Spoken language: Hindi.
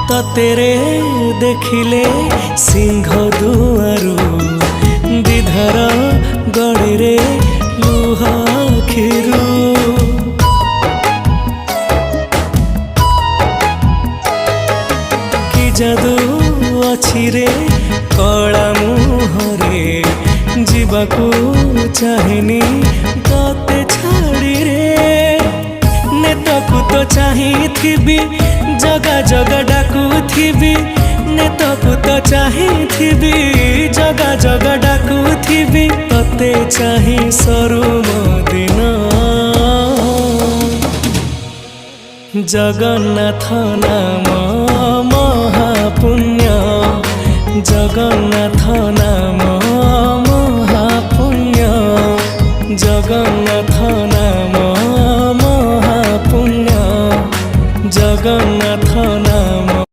ततेरे देखिले सिंह दुआरू विधर गड़ी रे लुह खिरू कि जादू अछि रे कला मुहरे जीवाकू चाहेनी तते छाड़ी रे नेतकू तो चाहिथिबी जगा जगा डाकुथिबी नेतकू तो चाहिथिबी जगा जगा डाकुथिबी तते चाहि सरू दिन जगन्नाथ नाम